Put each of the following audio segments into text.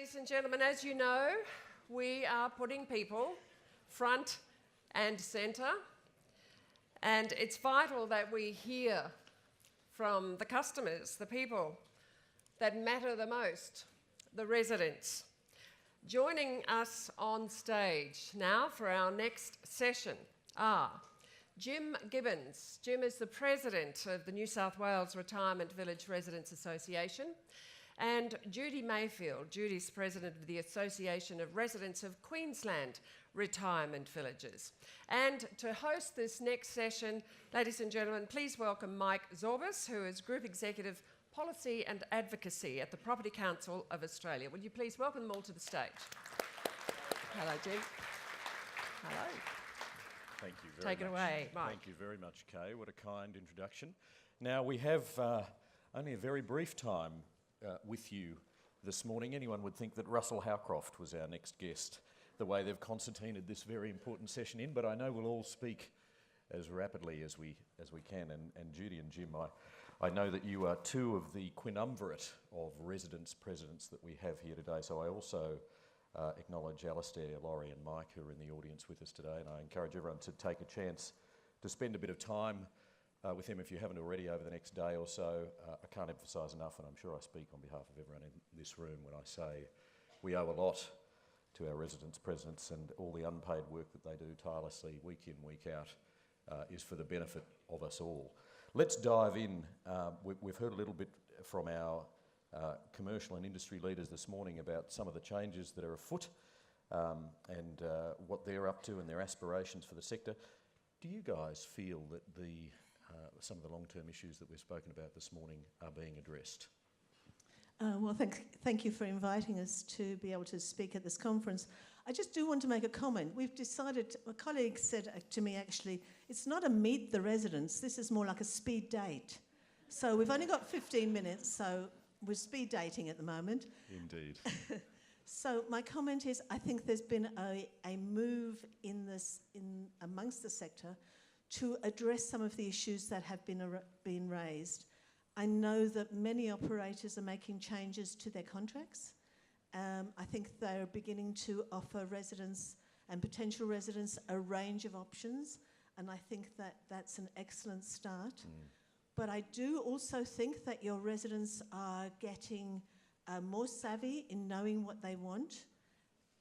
ladies and gentlemen, as you know, we are putting people front and centre, and it's vital that we hear from the customers, the people that matter the most, the residents. Joining us on stage now for our next session are Jim Gibbons. Jim is the President of the New South Wales Retirement Village Residents Association, and Judy Mayfield. Judy's President of the Association of Residents of Queensland Retirement Villages. And to host this next session, ladies and gentlemen, please welcome Mike Zorbas, who is Group Executive Policy and Advocacy at the Property Council of Australia. Will you please welcome them all to the stage? Hello, Jim. Hello. Thank you very much. Take it away, Mike. Thank you very much, Kay. What a kind introduction. Now, we have only a very brief time with you this morning. Anyone would think that Russell Howcroft was our next guest, the way they've concertinaed this very important session in, but I know we'll all speak as rapidly as we can. And Judy and Jim, I know that you are two of the quinumvirate of residents presidents that we have here today, so I also acknowledge Alastair, Laurie and Mike, who are in the audience with us today, and I encourage everyone to take a chance to spend a bit of time with him if you haven't already over the next day or so. I can't emphasise enough, and I'm sure I speak on behalf of everyone in this room when I say we owe a lot to our residents presidents, and all the unpaid work that they do tirelessly week in, week out is for the benefit of us all. Let's dive in. We've heard a little bit from our commercial and industry leaders this morning about some of the changes that are afoot and what they're up to and their aspirations for the sector. Do you guys feel that some of the long-term issues that we've spoken about this morning are being addressed? Well, thank you for inviting us to be able to speak at this conference. I just do want to make a comment. We've decided, a colleague said to me actually, it's not a meet the residents, this is more like a speed date. So we've only got 15 minutes, so we're speed dating at the moment. Indeed. So my comment is, I think there's been a move in amongst the sector to address some of the issues that have been raised. I know that many operators are making changes to their contracts. I think they're beginning to offer residents and potential residents a range of options, and I think that that's an excellent start. But I do also think that your residents are getting more savvy in knowing what they want.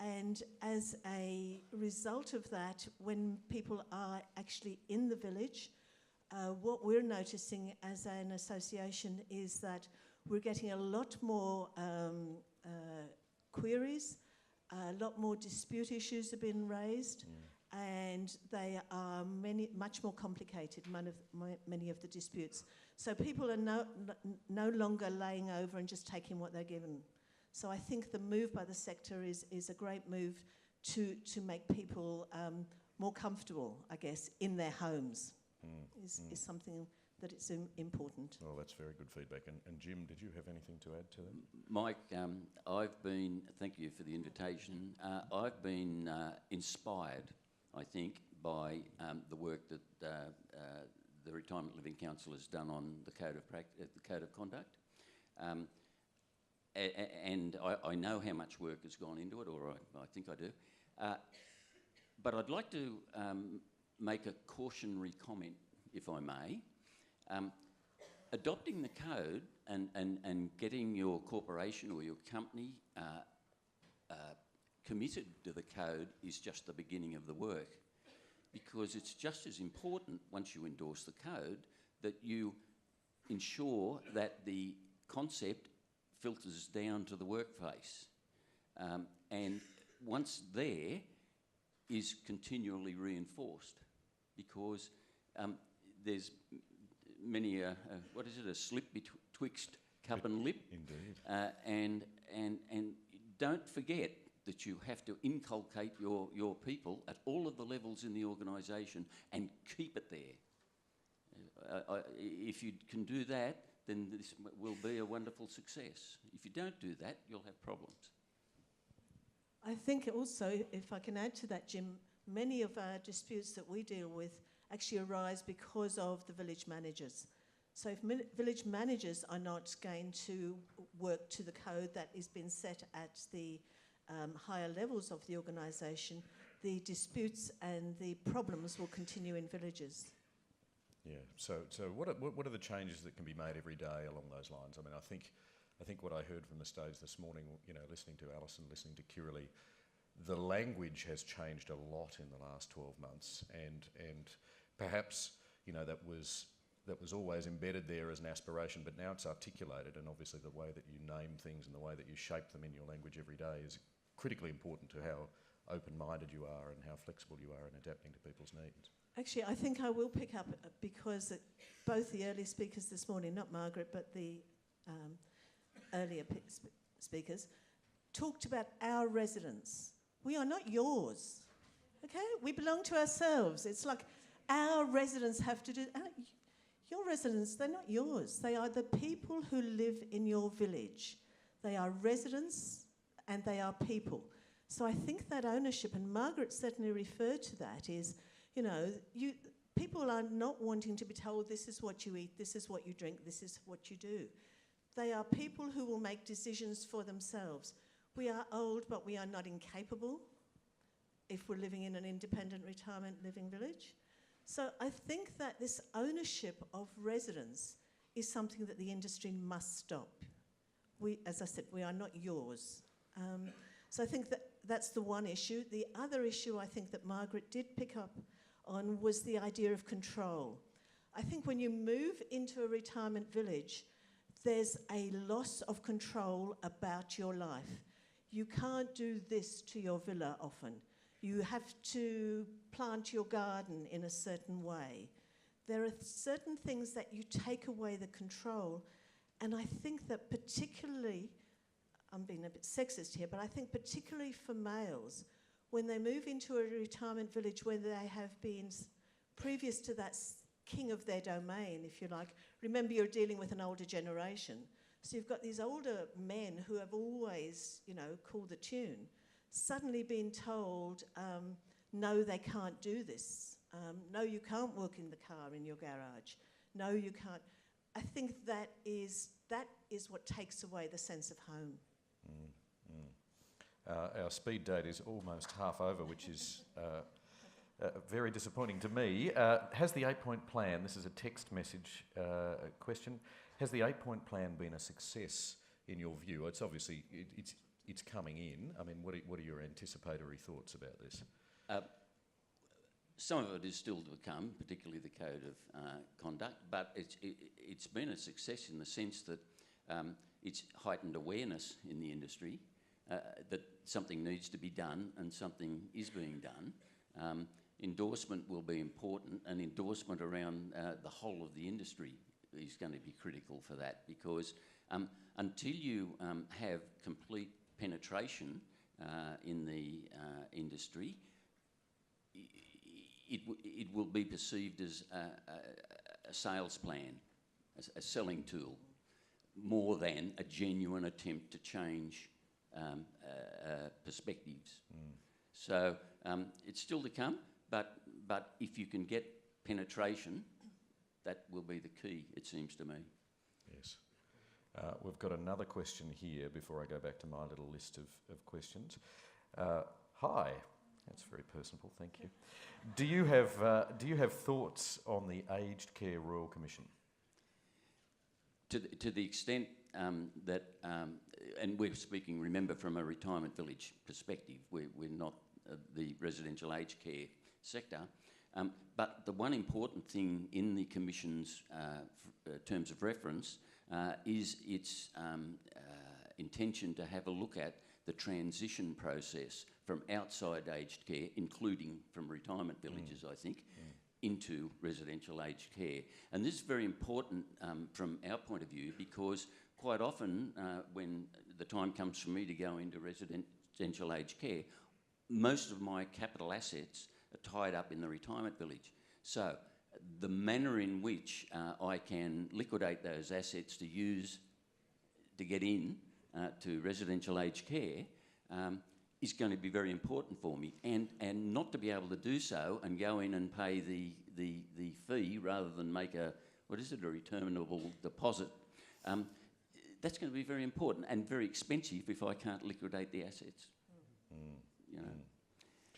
And as a result of that, when people are actually in the village, what we're noticing as an association is that we're getting a lot more queries, a lot more dispute issues have been raised, and they are much more complicated, many of the disputes. So people are no longer laying over and just taking what they're given. So I think the move by the sector is a great move to make people more comfortable, I guess, in their homes. Is something that it's important. Well, that's very good feedback. And Jim, did you have anything to add to that? Mike, thank you for the invitation. I've been inspired, I think, by the work that the Retirement Living Council has done on the Code of Conduct. And I know how much work has gone into it, or I think I do. But I'd like to make a cautionary comment, if I may. Adopting the code and getting your corporation or your company committed to the code is just the beginning of the work, because it's just as important, once you endorse the code, that you ensure that the concept filters down to the workplace, and once there is continually reinforced, because there's many a slip betwixt cup and lip. Indeed. And don't forget that you have to inculcate your people at all of the levels in the organisation and keep it there. If you can do that, then this will be a wonderful success. If you don't do that, you'll have problems. I think also, if I can add to that, Jim, many of our disputes that we deal with actually arise because of the village managers. So if village managers are not going to work to the code that has been set at the higher levels of the organisation, the disputes and the problems will continue in villages. Yeah. So what are the changes that can be made every day along those lines? I mean, I think what I heard from the stage this morning, listening to Alison, listening to Kiralee, the language has changed a lot in the last 12 months, and perhaps that was always embedded there as an aspiration, but now it's articulated, and obviously the way that you name things and the way that you shape them in your language every day is critically important to how open-minded you are and how flexible you are in adapting to people's needs. Actually, I think I will pick up because both the early speakers this morning, not Margaret, but the earlier speakers, talked about our residents. We are not yours, okay? We belong to ourselves. It's like our residents have to do... Your residents, they're not yours. They are the people who live in your village. They are residents and they are people. So I think that ownership, and Margaret certainly referred to that, is, people are not wanting to be told this is what you eat, this is what you drink, this is what you do. They are people who will make decisions for themselves. We are old, but we are not incapable if we're living in an independent retirement living village. So I think that this ownership of residents is something that the industry must stop. As I said, we are not yours. So I think that's the one issue. The other issue I think that Margaret did pick up on was the idea of control. I think when you move into a retirement village, there's a loss of control about your life. You can't do this to your villa often. You have to plant your garden in a certain way. There are certain things that you take away the control, and I think that particularly, I'm being a bit sexist here, but I think particularly for males, when they move into a retirement village where they have been, previous to that, king of their domain, if you like. Remember, you're dealing with an older generation. So you've got these older men who have always, called the tune, suddenly being told, no, they can't do this. No, you can't work in the car in your garage. No, you can't. I think that is what takes away the sense of home. Our speed date is almost half over, which is very disappointing to me. Has the 8-point plan, this is a text message question, has the 8-point plan been a success in your view? It's obviously, it's coming in. I mean, what are your anticipatory thoughts about this? Some of it is still to come, particularly the code of conduct, but it's been a success in the sense that it's heightened awareness in the industry that something needs to be done and something is being done. Endorsement will be important, and endorsement around the whole of the industry is going to be critical for that, because until you have complete penetration in the industry, it will be perceived as a sales plan, a selling tool, more than a genuine attempt to change perspectives. So it's still to come, but if you can get penetration, that will be the key, it seems to me. Yes. We've got another question here before I go back to my little list of questions. Hi. That's very personable, thank you. Do you have thoughts on the Aged Care Royal Commission? To the extent that, and we're speaking, remember, from a retirement village perspective, we're not the residential aged care sector, but the one important thing in the Commission's terms of reference is its intention to have a look at the transition process from outside aged care, including from retirement villages, I think, into residential aged care. And this is very important from our point of view, because quite often when the time comes for me to go into residential aged care, most of my capital assets are tied up in the retirement village. So the manner in which I can liquidate those assets to use to get in to residential aged care is going to be very important for me, and not to be able to do so and go in and pay the fee rather than make what is it, a returnable deposit, that's going to be very important and very expensive if I can't liquidate the assets.